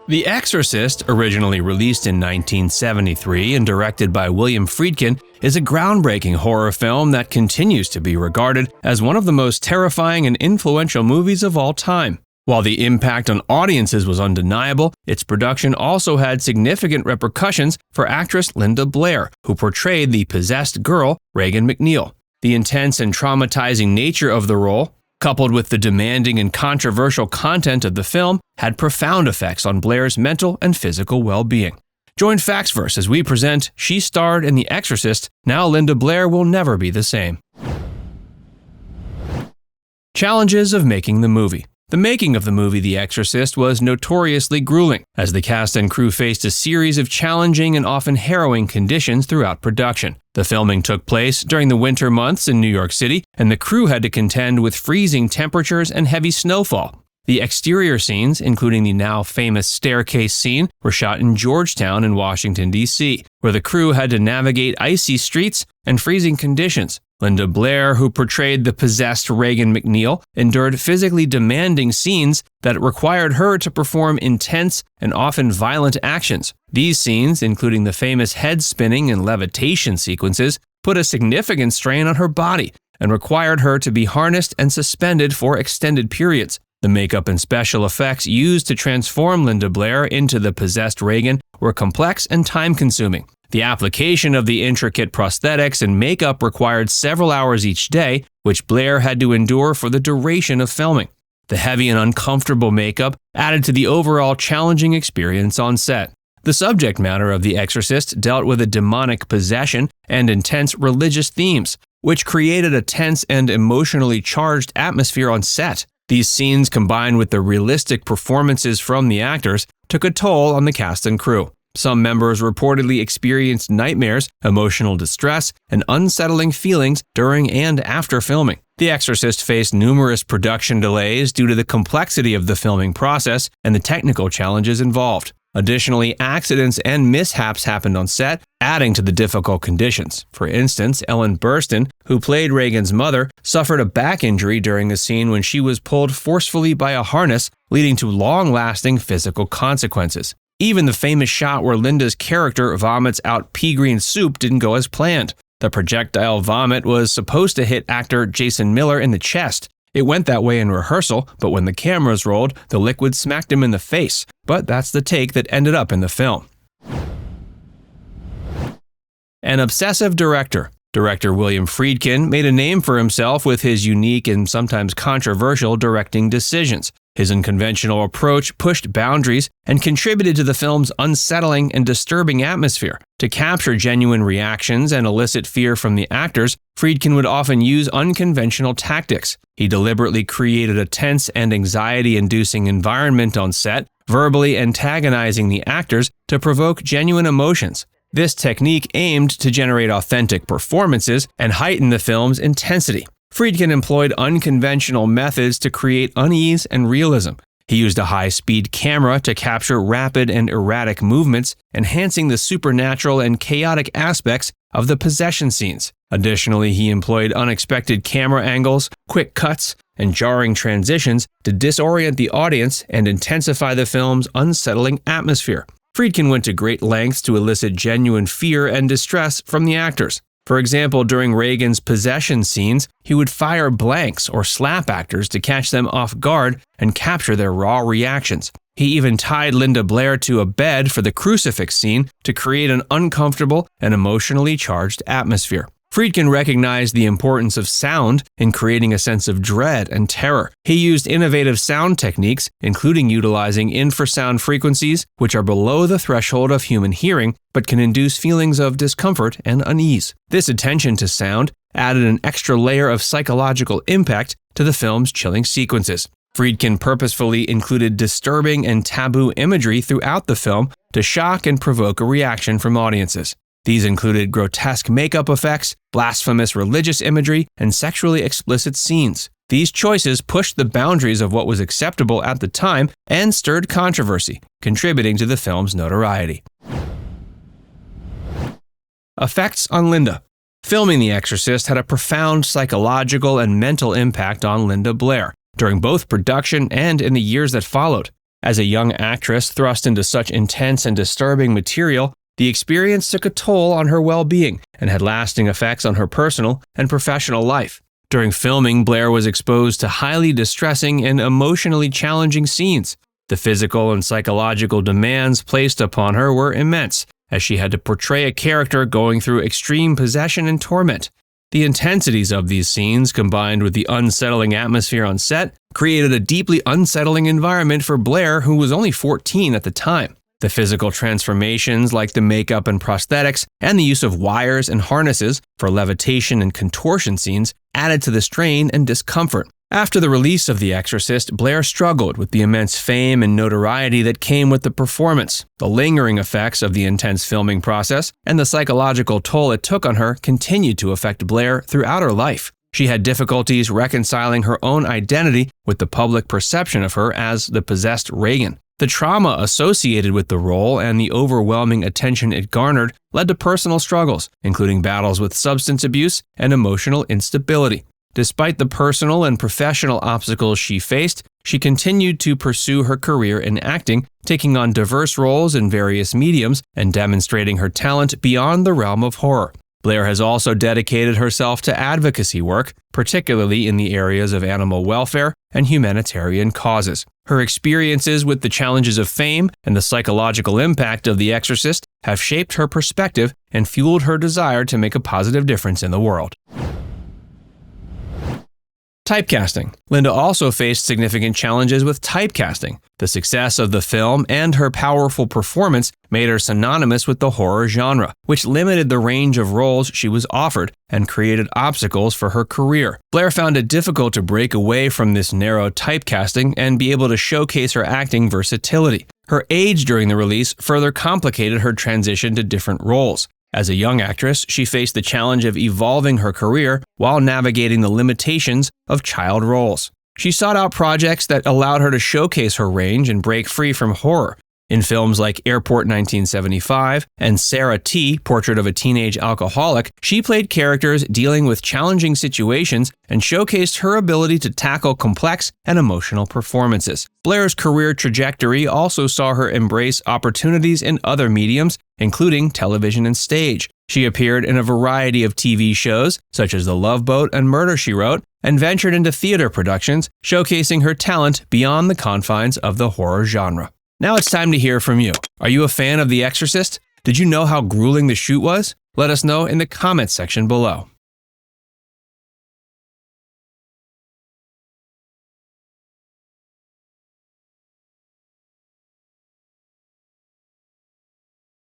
The Exorcist, originally released in 1973 and directed by William Friedkin, is a groundbreaking horror film that continues to be regarded as one of the most terrifying and influential movies of all time. While the impact on audiences was undeniable, its production also had significant repercussions for actress Linda Blair, who portrayed the possessed girl, Regan MacNeil. The intense and traumatizing nature of the role, coupled with the demanding and controversial content of the film, had profound effects on Blair's mental and physical well-being. Join Factsverse as we present She Starred in The Exorcist, Now Linda Blair Will Never Be the Same. Challenges of making the movie. The making of the movie The Exorcist was notoriously grueling, as the cast and crew faced a series of challenging and often harrowing conditions throughout production. The filming took place during the winter months in New York City, and the crew had to contend with freezing temperatures and heavy snowfall. The exterior scenes, including the now famous staircase scene, were shot in Georgetown in Washington, D.C., where the crew had to navigate icy streets and freezing conditions. Linda Blair, who portrayed the possessed Regan MacNeil, endured physically demanding scenes that required her to perform intense and often violent actions. These scenes, including the famous head spinning and levitation sequences, put a significant strain on her body and required her to be harnessed and suspended for extended periods. The makeup and special effects used to transform Linda Blair into the possessed Regan were complex and time-consuming. The application of the intricate prosthetics and makeup required several hours each day, which Blair had to endure for the duration of filming. The heavy and uncomfortable makeup added to the overall challenging experience on set. The subject matter of The Exorcist dealt with a demonic possession and intense religious themes, which created a tense and emotionally charged atmosphere on set. These scenes, combined with the realistic performances from the actors, took a toll on the cast and crew. Some members reportedly experienced nightmares, emotional distress, and unsettling feelings during and after filming. The Exorcist faced numerous production delays due to the complexity of the filming process and the technical challenges involved. Additionally, accidents and mishaps happened on set, adding to the difficult conditions. For instance, Ellen Burstyn, who played Regan's mother, suffered a back injury during a scene when she was pulled forcefully by a harness, leading to long-lasting physical consequences. Even the famous shot where Linda's character vomits out pea green soup didn't go as planned. The projectile vomit was supposed to hit actor Jason Miller in the chest. It went that way in rehearsal, but when the cameras rolled, the liquid smacked him in the face. But that's the take that ended up in the film. An obsessive director. Director William Friedkin made a name for himself with his unique and sometimes controversial directing decisions. His unconventional approach pushed boundaries and contributed to the film's unsettling and disturbing atmosphere. To capture genuine reactions and elicit fear from the actors, Friedkin would often use unconventional tactics. He deliberately created a tense and anxiety-inducing environment on set, verbally antagonizing the actors to provoke genuine emotions. This technique aimed to generate authentic performances and heighten the film's intensity. Friedkin employed unconventional methods to create unease and realism. He used a high-speed camera to capture rapid and erratic movements, enhancing the supernatural and chaotic aspects of the possession scenes. Additionally, he employed unexpected camera angles, quick cuts, and jarring transitions to disorient the audience and intensify the film's unsettling atmosphere. Friedkin went to great lengths to elicit genuine fear and distress from the actors. For example, during Regan's possession scenes, he would fire blanks or slap actors to catch them off guard and capture their raw reactions. He even tied Linda Blair to a bed for the crucifix scene to create an uncomfortable and emotionally charged atmosphere. Friedkin recognized the importance of sound in creating a sense of dread and terror. He used innovative sound techniques, including utilizing infrasound frequencies, which are below the threshold of human hearing, but can induce feelings of discomfort and unease. This attention to sound added an extra layer of psychological impact to the film's chilling sequences. Friedkin purposefully included disturbing and taboo imagery throughout the film to shock and provoke a reaction from audiences. These included grotesque makeup effects, blasphemous religious imagery, and sexually explicit scenes. These choices pushed the boundaries of what was acceptable at the time and stirred controversy, contributing to the film's notoriety. Effects on Linda. Filming The Exorcist had a profound psychological and mental impact on Linda Blair during both production and in the years that followed. As a young actress thrust into such intense and disturbing material, the experience took a toll on her well-being and had lasting effects on her personal and professional life. During filming, Blair was exposed to highly distressing and emotionally challenging scenes. The physical and psychological demands placed upon her were immense, as she had to portray a character going through extreme possession and torment. The intensities of these scenes, combined with the unsettling atmosphere on set, created a deeply unsettling environment for Blair, who was only 14 at the time. The physical transformations, like the makeup and prosthetics, and the use of wires and harnesses for levitation and contortion scenes, added to the strain and discomfort. After the release of The Exorcist, Blair struggled with the immense fame and notoriety that came with the performance. The lingering effects of the intense filming process and the psychological toll it took on her continued to affect Blair throughout her life. She had difficulties reconciling her own identity with the public perception of her as the possessed Regan. The trauma associated with the role and the overwhelming attention it garnered led to personal struggles, including battles with substance abuse and emotional instability. Despite the personal and professional obstacles she faced, she continued to pursue her career in acting, taking on diverse roles in various mediums and demonstrating her talent beyond the realm of horror. Blair has also dedicated herself to advocacy work, particularly in the areas of animal welfare and humanitarian causes. Her experiences with the challenges of fame and the psychological impact of The Exorcist have shaped her perspective and fueled her desire to make a positive difference in the world. Typecasting. Linda also faced significant challenges with typecasting. The success of the film and her powerful performance made her synonymous with the horror genre, which limited the range of roles she was offered and created obstacles for her career. Blair found it difficult to break away from this narrow typecasting and be able to showcase her acting versatility. Her age during the release further complicated her transition to different roles. As a young actress, she faced the challenge of evolving her career while navigating the limitations of child roles. She sought out projects that allowed her to showcase her range and break free from horror. In films like Airport 1975 and Sarah T., Portrait of a Teenage Alcoholic, she played characters dealing with challenging situations and showcased her ability to tackle complex and emotional performances. Blair's career trajectory also saw her embrace opportunities in other mediums, including television and stage. She appeared in a variety of TV shows, such as The Love Boat and Murder, She Wrote, and ventured into theater productions, showcasing her talent beyond the confines of the horror genre. Now it's time to hear from you. Are you a fan of The Exorcist? Did you know how grueling the shoot was? Let us know in the comments section below.